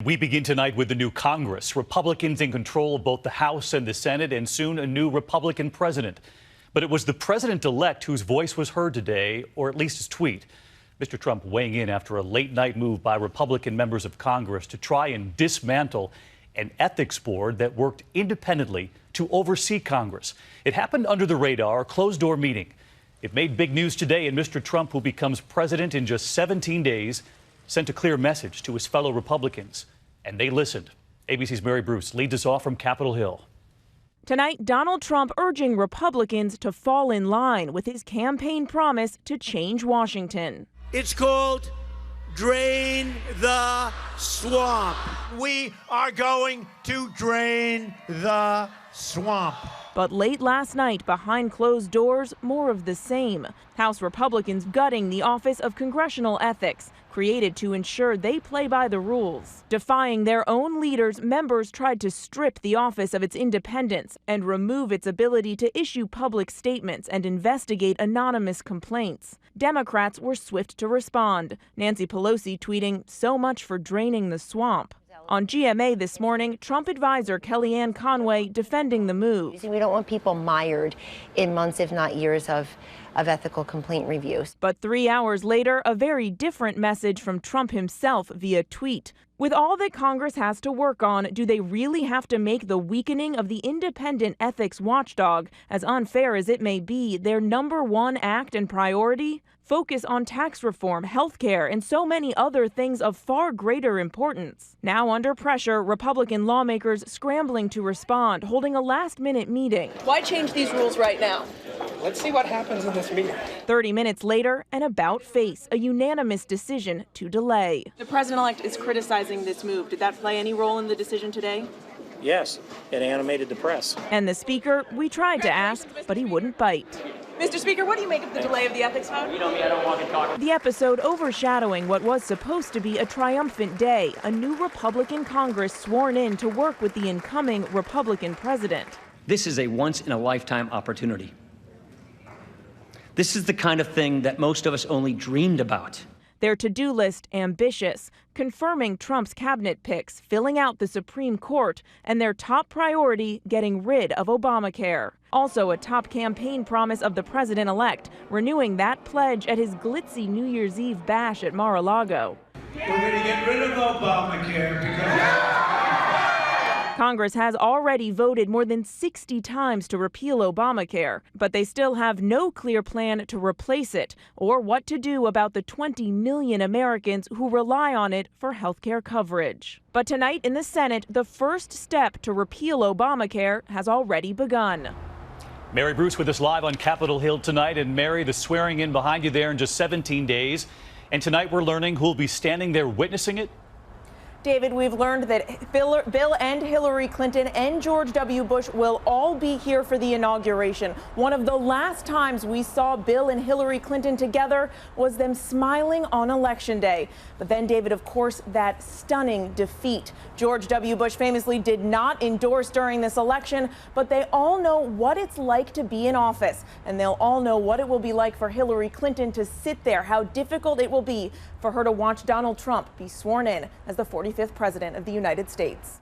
We begin tonight with the new Congress. Republicans in control of both the House and the Senate, and soon a new Republican president. But it was the president-elect whose voice was heard today, or at least his tweet. Mr. Trump weighing in after a late-night move by Republican members of Congress to try and dismantle an ethics board that worked independently to oversee Congress. It happened under the radar, a closed-door meeting. It made big news today, and Mr. Trump, who becomes president in just 17 days, sent a clear message to his fellow Republicans, and they listened. ABC's Mary Bruce leads us off from Capitol Hill. Tonight, Donald Trump urging Republicans to fall in line with his campaign promise to change Washington. It's called Drain the Swamp. We are going to drain the swamp. But late last night, behind closed doors, more of the same. House Republicans gutting the Office of Congressional Ethics, created to ensure they play by the rules. Defying their own leaders, members tried to strip the office of its independence and remove its ability to issue public statements and investigate anonymous complaints. Democrats were swift to respond. Nancy Pelosi tweeting, "So much for draining the swamp." On GMA this morning, Trump advisor Kellyanne Conway defending the move. We don't want people mired in months, if not years, of ethical complaint reviews. But 3 hours later, a very different message from Trump himself via tweet. With all that Congress has to work on, do they really have to make the weakening of the independent ethics watchdog, as unfair as it may be, their #1 act and priority? Focus on tax reform, health care, and so many other things of far greater importance. Now under pressure, Republican lawmakers scrambling to respond, holding a last-minute meeting. Why change these rules right now? Let's see what happens in this meeting. 30 minutes later, an about-face, a unanimous decision to delay. The president-elect is criticizing this move. Did that play any role in the decision today? Yes, it animated the press. And the speaker, we tried to ask, but he wouldn't bite. Mr. Speaker, what do you make of the delay of the ethics vote? You know me, I don't walk and talk. The episode overshadowing what was supposed to be a triumphant day, a new Republican Congress sworn in to work with the incoming Republican president. This is a once-in-a-lifetime opportunity. This is the kind of thing that most of us only dreamed about. Their to-do list ambitious, confirming Trump's cabinet picks, filling out the Supreme Court, and their top priority, getting rid of Obamacare. Also a top campaign promise of the president-elect, renewing that pledge at his glitzy New Year's Eve bash at Mar-a-Lago. We're going to get rid of Obamacare because Congress has already voted more than 60 times to repeal Obamacare, but they still have no clear plan to replace it or what to do about the 20 million Americans who rely on it for health care coverage. But tonight in the Senate, the first step to repeal Obamacare has already begun. Mary Bruce with us live on Capitol Hill tonight. And Mary, the swearing in behind you there in just 17 days. And tonight we're learning who'll be standing there witnessing it. David, we've learned that Bill and Hillary Clinton and George W. Bush will all be here for the inauguration. One of the last times we saw Bill and Hillary Clinton together was them smiling on Election Day. But then, David, of course, that stunning defeat. George W. Bush famously did not endorse during this election, but they all know what it's like to be in office. And they'll all know what it will be like for Hillary Clinton to sit there, how difficult it will be for her to watch Donald Trump be sworn in as the 45th president of the United States.